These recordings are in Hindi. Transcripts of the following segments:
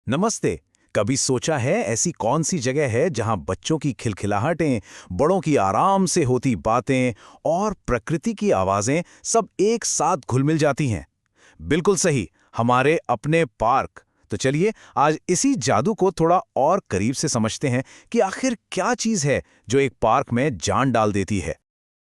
नमस्ते। कभी सोचा है ऐसी कौन सी जगह है जहां बच्चों की खिलखिलाहटें, बड़ों की आराम से होती बातें और प्रकृति की आवाजें सब एक साथ घुल-मिल जाती हैं? बिल्कुल सही, हमारे अपने पार्क। तो चलिए आज इसी जादू को थोड़ा और करीब से समझते हैं कि आखिर क्या चीज है जो एक पार्क में जान डाल देती है।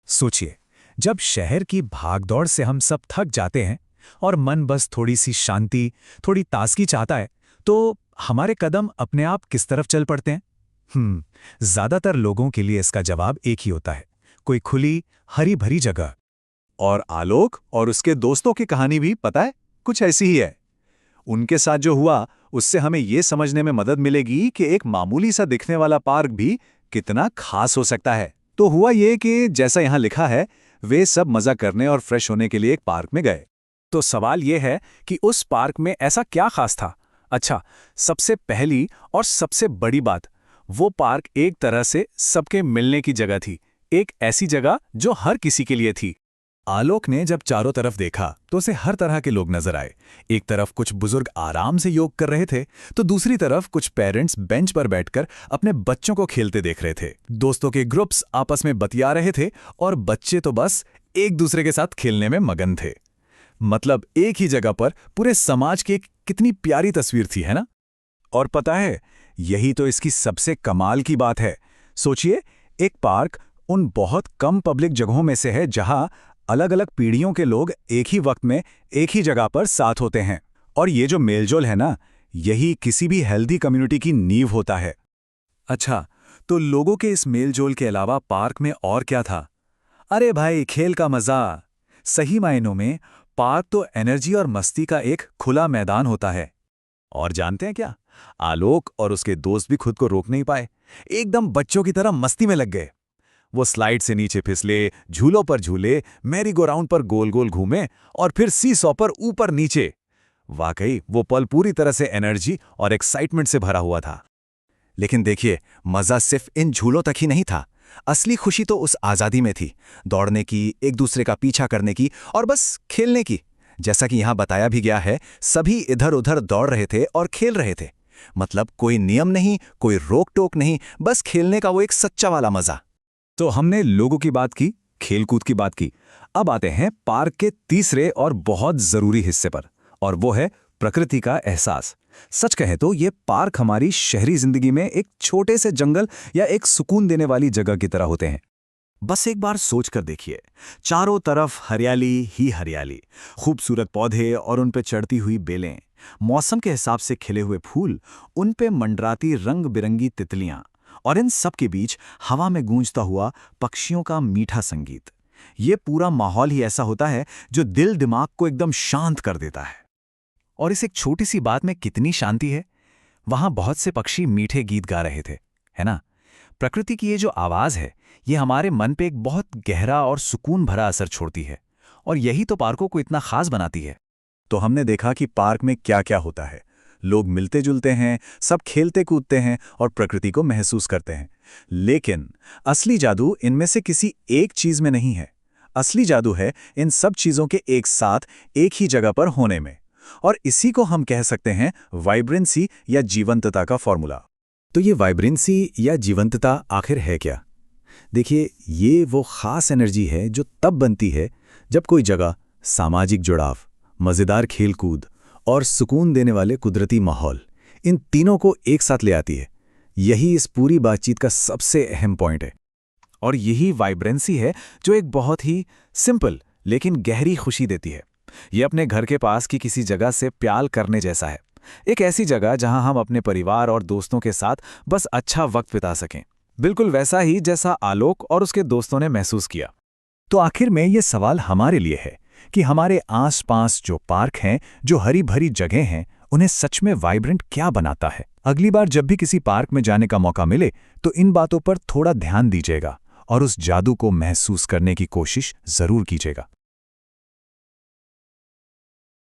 सोचिए, जब शहर की भागदौड़ से हम सब थक जाते हैं और मन बस थोड़ी सी शांति, थोड़ी ताजगी चाहता है, तो हमारे कदम अपने आप किस तरफ चल पड़ते हैं? ज्यादातर लोगों के लिए इसका जवाब एक ही होता है, कोई खुली, हरी भरी जगह। और आलोक और उसके दोस्तों की कहानी भी पता है, कुछ ऐसी ही है। उनके साथ जो हुआ उससे हमें ये समझने में मदद मिलेगी कि एक मामूली सा दिखने वाला पार्क भी कितना खास हो सकता है। तो हुआ ये कि जैसा यहाँ लिखा है, वे सब मजा करने और फ्रेश होने के लिए एक पार्क में गए। तो सवाल यह है कि उस पार्क में ऐसा क्या खास था? अच्छा, सबसे पहली और सबसे बड़ी बात, वो पार्क एक तरह से सबके मिलने की जगह थी, एक ऐसी जगह जो हर किसी के लिए थी। आलोक ने जब चारों तरफ देखा तो उसे हर तरह के लोग नजर आए। एक तरफ कुछ बुजुर्ग आराम से योग कर रहे थे, तो दूसरी तरफ कुछ पेरेंट्स बेंच पर बैठकर अपने बच्चों को खेलते देख रहे थे। दोस्तों के ग्रुप्स आपस में बतिया रहे थे और बच्चे तो बस एक दूसरे के साथ खेलने में मगन थे। मतलब एक ही जगह पर पूरे समाज की एक कितनी प्यारी तस्वीर थी, है ना? और पता है, यही तो इसकी सबसे कमाल की बात है। सोचिए, एक पार्क उन बहुत कम पब्लिक जगहों में से है जहां अलग अलग पीढ़ियों के लोग एक ही वक्त में एक ही जगह पर साथ होते हैं। और ये जो मेलजोल है ना, यही किसी भी हेल्दी कम्युनिटी की नींव होता है। अच्छा, तो लोगों के इस मेलजोल के अलावा पार्क में और क्या था? अरे भाई, खेल का मजा। सही मायनों में पार्क तो एनर्जी और मस्ती का एक खुला मैदान होता है। और जानते हैं क्या? आलोक और उसके दोस्त भी खुद को रोक नहीं पाए, एकदम बच्चों की तरह मस्ती में लग गए। वो स्लाइड से नीचे फिसले, झूलों पर झूले, मैरी गो राउंड पर गोल गोल घूमे और फिर सीसॉ पर ऊपर नीचे। वाकई वो पल पूरी तरह से एनर्जी और एक्साइटमेंट से भरा हुआ था। लेकिन देखिए, मजा सिर्फ इन झूलों तक ही नहीं था। असली खुशी तो उस आज़ादी में थी, दौड़ने की, एक दूसरे का पीछा करने की और बस खेलने की। जैसा कि यहाँ बताया भी गया है, सभी इधर उधर दौड़ रहे थे और खेल रहे थे। मतलब कोई नियम नहीं, कोई रोक टोक नहीं, बस खेलने का वो एक सच्चा वाला मजा। तो हमने लोगों की बात की, खेलकूद की बात की। अब आते हैं पार्क के तीसरे और बहुत जरूरी हिस्से पर, और वो है प्रकृति का एहसास। सच कहें तो ये पार्क हमारी शहरी जिंदगी में एक छोटे से जंगल या एक सुकून देने वाली जगह की तरह होते हैं। बस एक बार सोच कर देखिए, चारों तरफ हरियाली ही हरियाली, खूबसूरत पौधे और उन पे चढ़ती हुई बेलें, मौसम के हिसाब से खिले हुए फूल, उन पे मंडराती रंग बिरंगी तितलियां, और इन सब के बीच हवा में गूंजता हुआ पक्षियों का मीठा संगीत। ये पूरा माहौल ही ऐसा होता है जो दिल दिमाग को एकदम शांत कर देता है। और इस एक छोटी सी बात में कितनी शांति है। वहां बहुत से पक्षी मीठे गीत गा रहे थे, है ना? प्रकृति की ये जो आवाज है, ये हमारे मन पे एक बहुत गहरा और सुकून भरा असर छोड़ती है, और यही तो पार्कों को इतना खास बनाती है। तो हमने देखा कि पार्क में क्या क्या होता है। लोग मिलते जुलते हैं, सब खेलते कूदते हैं और प्रकृति को महसूस करते हैं। लेकिन असली जादू इनमें से किसी एक चीज में नहीं है। असली जादू है इन सब चीजों के एक साथ एक ही जगह पर होने में। और इसी को हम कह सकते हैं वाइब्रेंसी या जीवंतता का फॉर्मूला। तो ये वाइब्रेंसी या जीवंतता आखिर है क्या? देखिए, ये वो खास एनर्जी है जो तब बनती है जब कोई जगह सामाजिक जुड़ाव, मजेदार खेलकूद और सुकून देने वाले कुदरती माहौल, इन तीनों को एक साथ ले आती है। यही इस पूरी बातचीत का सबसे अहम पॉइंट है। और यही वाइब्रेंसी है जो एक बहुत ही सिंपल लेकिन गहरी खुशी देती है। ये अपने घर के पास की किसी जगह से प्यार करने जैसा है। एक ऐसी जगह जहां हम अपने परिवार और दोस्तों के साथ बस अच्छा वक्त बिता सकें, बिल्कुल वैसा ही जैसा आलोक और उसके दोस्तों ने महसूस किया। तो आखिर में ये सवाल हमारे लिए है कि हमारे आसपास जो पार्क हैं, जो हरी भरी जगह हैं, उन्हें सच में वाइब्रेंट क्या बनाता है? अगली बार जब भी किसी पार्क में जाने का मौका मिले तो इन बातों पर थोड़ा ध्यान दीजिएगा और उस जादू को महसूस करने की कोशिश जरूर कीजिएगा।